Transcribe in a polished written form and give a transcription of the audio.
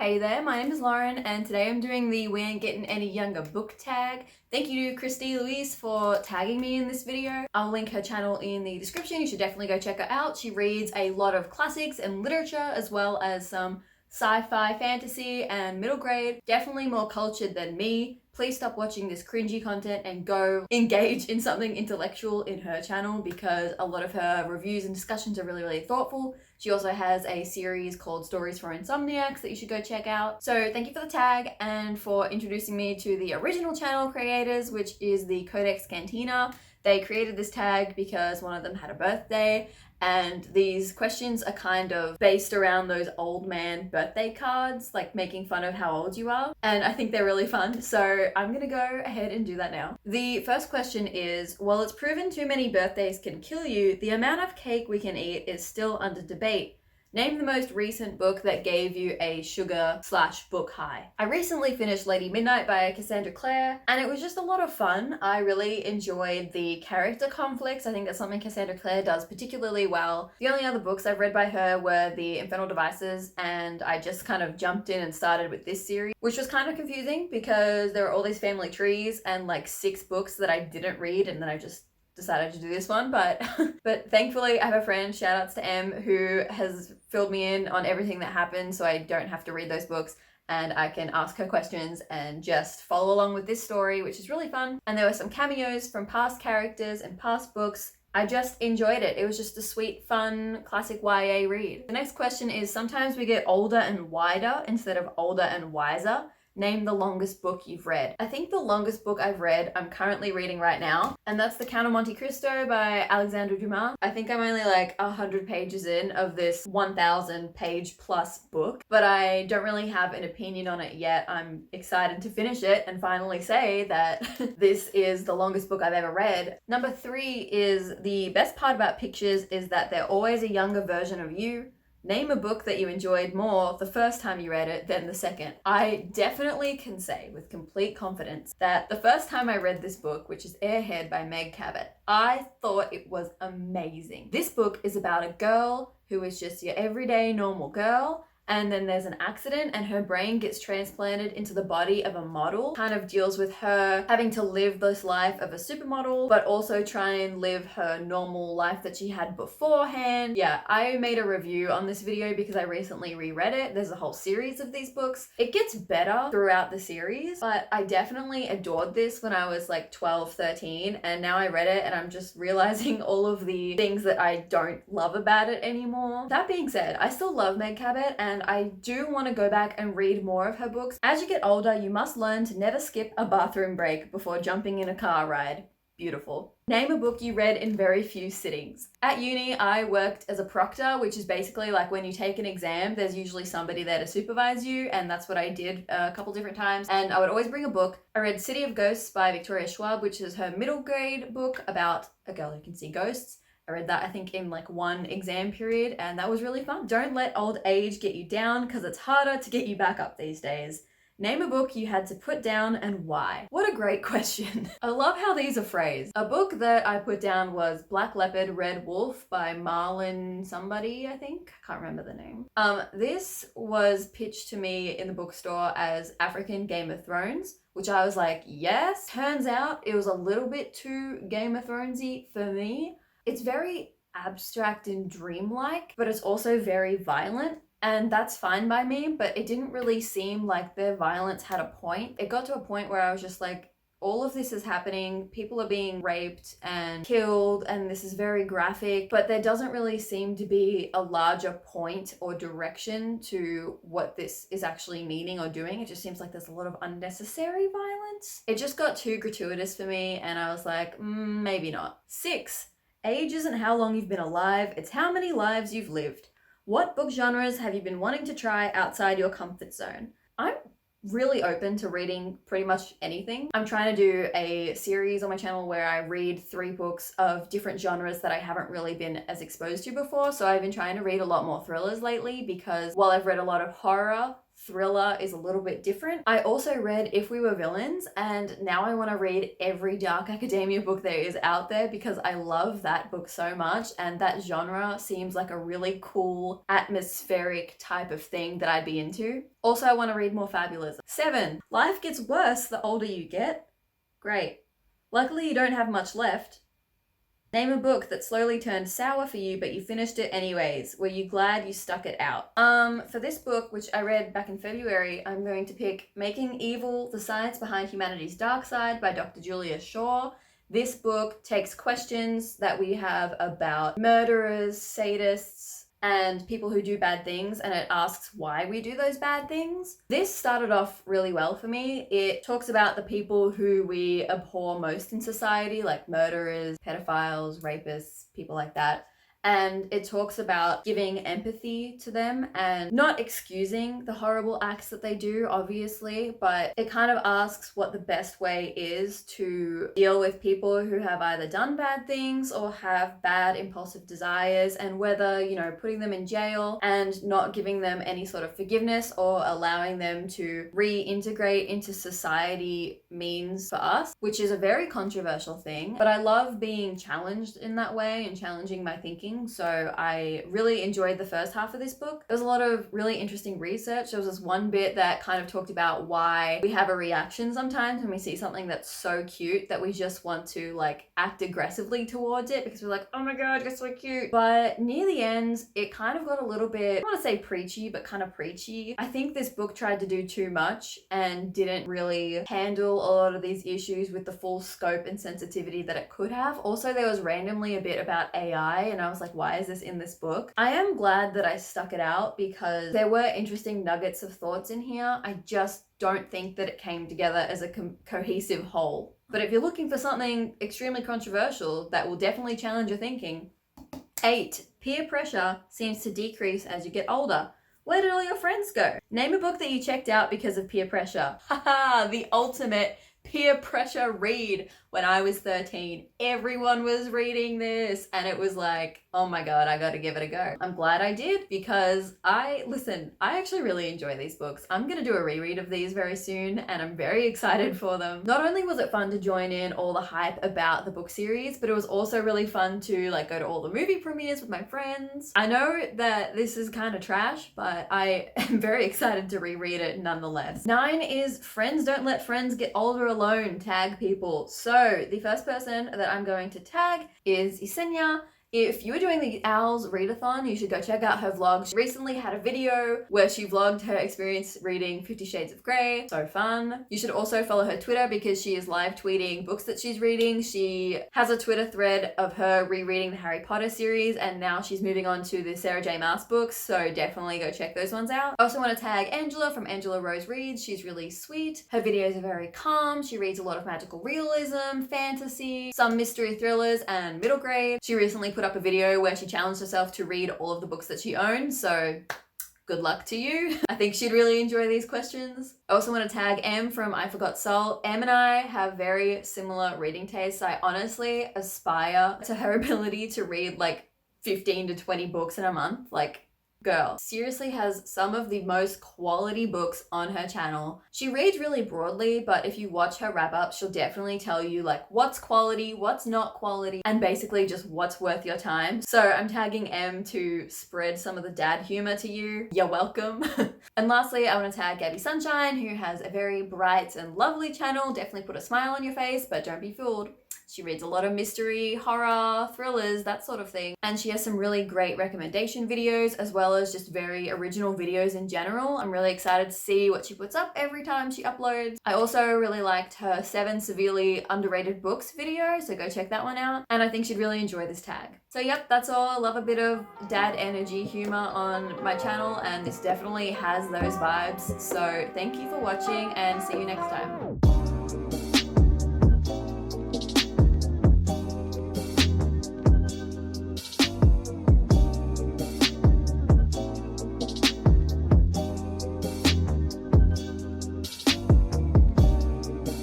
Hey there, my name is Lauren and today I'm doing the We Ain't Getting Any Younger book tag. Thank you to Christy Louise for tagging me in this video. I'll link her channel in the description. You should definitely go check her out. She reads a lot of classics and literature as well as some sci-fi, fantasy and middle grade. Definitely more cultured than me. Please stop watching this cringy content and go engage in something intellectual in her channel because a lot of her reviews and discussions are really thoughtful. She also has a series called Stories for Insomniacs that you should go check out. So thank you for the tag and for introducing me to the original channel creators, which is the Codex Cantina. They created this tag because one of them had a birthday, and these questions are kind of based around those old man birthday cards, like making fun of how old you are. And I think they're really fun. So I'm gonna go ahead and do that now. The first question is, while it's proven too many birthdays can kill you, the amount of cake we can eat is still under debate. Name the most recent book that gave you a sugar/book high. I recently finished Lady Midnight by Cassandra Clare, and it was just a lot of fun. I really enjoyed the character conflicts. I think that's something Cassandra Clare does particularly well. The only other books I've read by her were The Infernal Devices, and I just kind of jumped in and started with this series, which was kind of confusing because there are all these family trees and like 6 books that I didn't read, and then I just decided to do this one, but thankfully I have a friend, shout outs to Em, who has filled me in on everything that happened so I don't have to read those books and I can ask her questions and just follow along with this story, which is really fun. And there were some cameos from past characters and past books. I just enjoyed it. It was just a sweet, fun, classic YA read. The next question is, sometimes we get older and wider instead of older and wiser. Name the longest book you've read. I think the longest book I've read, I'm currently reading right now, and that's The Count of Monte Cristo by Alexandre Dumas. I think I'm only like 100 pages in of this 1,000 page plus book, but I don't really have an opinion on it yet. I'm excited to finish it and finally say that this is the longest book I've ever read. Number 3 is, the best part about pictures is that they're always a younger version of you. Name a book that you enjoyed more the first time you read it than the second. I definitely can say with complete confidence that the first time I read this book, which is Airhead by Meg Cabot, I thought it was amazing. This book is about a girl who is just your everyday normal girl, and then there's an accident and her brain gets transplanted into the body of a model. Kind of deals with her having to live this life of a supermodel, but also try and live her normal life that she had beforehand. Yeah, I made a review on this video because I recently reread it. There's a whole series of these books. It gets better throughout the series, but I definitely adored this when I was like 12, 13, and now I read it and I'm just realizing all of the things that I don't love about it anymore. That being said, I still love Meg Cabot and I do want to go back and read more of her books. As you get older, you must learn to never skip a bathroom break before jumping in a car ride. Beautiful. Name a book you read in very few sittings. At uni, I worked as a proctor, which is basically like when you take an exam, there's usually somebody there to supervise you, and that's what I did a couple different times. And I would always bring a book. I read City of Ghosts by Victoria Schwab, which is her middle grade book about a girl who can see ghosts. I read that, I think, in like one exam period, and that was really fun. Don't let old age get you down because it's harder to get you back up these days. Name a book you had to put down and why. What a great question. I love how these are phrased. A book that I put down was Black Leopard, Red Wolf by Marlon somebody, I think. I can't remember the name. This was pitched to me in the bookstore as African Game of Thrones, which I was like, yes. Turns out it was a little bit too Game of Thronesy for me. It's very abstract and dreamlike, but it's also very violent. And that's fine by me, but it didn't really seem like the violence had a point. It got to a point where I was just like, all of this is happening, people are being raped and killed, and this is very graphic, but there doesn't really seem to be a larger point or direction to what this is actually meaning or doing. It just seems like there's a lot of unnecessary violence. It just got too gratuitous for me, and I was like, maybe not. 6. Age isn't how long you've been alive, it's how many lives you've lived. What book genres have you been wanting to try outside your comfort zone? I'm really open to reading pretty much anything. I'm trying to do a series on my channel where I read 3 books of different genres that I haven't really been as exposed to before. So I've been trying to read a lot more thrillers lately because while I've read a lot of horror, thriller is a little bit different. I also read If We Were Villains, and now I want to read every dark academia book there is out there because I love that book so much, and that genre seems like a really cool atmospheric type of thing that I'd be into. Also, I want to read more fabulism. 7. Life gets worse the older you get. Great. Luckily, you don't have much left. Name a book that slowly turned sour for you, but you finished it anyways. Were you glad you stuck it out? For this book, which I read back in February, I'm going to pick Making Evil: The Science Behind Humanity's Dark Side by Dr. Julia Shaw. This book takes questions that we have about murderers, sadists, and people who do bad things, and it asks why we do those bad things. This started off really well for me. It talks about the people who we abhor most in society, like murderers, pedophiles, rapists, people like that. And it talks about giving empathy to them and not excusing the horrible acts that they do, obviously, but it kind of asks what the best way is to deal with people who have either done bad things or have bad impulsive desires, and whether, you know, putting them in jail and not giving them any sort of forgiveness or allowing them to reintegrate into society means for us, which is a very controversial thing. But I love being challenged in that way and challenging my thinking. So I really enjoyed the first half of this book. There was a lot of really interesting research. There was this one bit that kind of talked about why we have a reaction sometimes when we see something that's so cute that we just want to like act aggressively towards it because we're like, oh my god, you're so cute. But near the end, it kind of got a little bit, I don't want to say preachy, but kind of preachy. I think this book tried to do too much and didn't really handle a lot of these issues with the full scope and sensitivity that it could have. Also, there was randomly a bit about AI, and I was like, why is this in this book? I am glad that I stuck it out because there were interesting nuggets of thoughts in here. I just don't think that it came together as a cohesive whole. But if you're looking for something extremely controversial that will definitely challenge your thinking. 8. Peer pressure seems to decrease as you get older. Where did all your friends go? Name a book that you checked out because of peer pressure. Haha, the ultimate peer pressure read. When I was 13, everyone was reading this, and it was like, oh my god, I gotta give it a go. I'm glad I did because I actually really enjoy these books. I'm gonna do a reread of these very soon, and I'm very excited for them. Not only was it fun to join in all the hype about the book series, but it was also really fun to like go to all the movie premieres with my friends. I know that this is kind of trash, but I am very excited to reread it nonetheless. 9 is Friends Don't Let Friends Get Older Alone. Tag people. So the first person that I'm going to tag is Ysenia. If you were doing the Owls readathon, you should go check out her vlog. She recently had a video where she vlogged her experience reading 50 Shades of Grey. So fun. You should also follow her Twitter because she is live tweeting books that she's reading. She has a Twitter thread of her rereading the Harry Potter series, and now she's moving on to the Sarah J Maas books, so definitely go check those ones out. I also want to tag Angela from Angelarosereads. She's really sweet. Her videos are very calm. She reads a lot of magical realism, fantasy, some mystery thrillers, and middle grade. She recently put up a video where she challenged herself to read all of the books that she owns, so good luck to you. I think she'd really enjoy these questions. I also want to tag Em from iforgotsalt. Em and I have very similar reading tastes. I honestly aspire to her ability to read like 15 to 20 books in a month. Like, girl seriously has some of the most quality books on her channel. She reads really broadly, but if you watch her wrap up, she'll definitely tell you like what's quality, what's not quality, and basically just what's worth your time. So I'm tagging Em to spread some of the dad humor to you. You're welcome. And lastly, I want to tag GabiSunshine, who has a very bright and lovely channel. Definitely put a smile on your face, but don't be fooled. She reads a lot of mystery, horror, thrillers, that sort of thing. And she has some really great recommendation videos as well as just very original videos in general. I'm really excited to see what she puts up every time she uploads. I also really liked her 7 severely underrated books video, so go check that one out. And I think she'd really enjoy this tag. So yep, that's all. I love a bit of dad energy humor on my channel, and this definitely has those vibes. So thank you for watching and see you next time.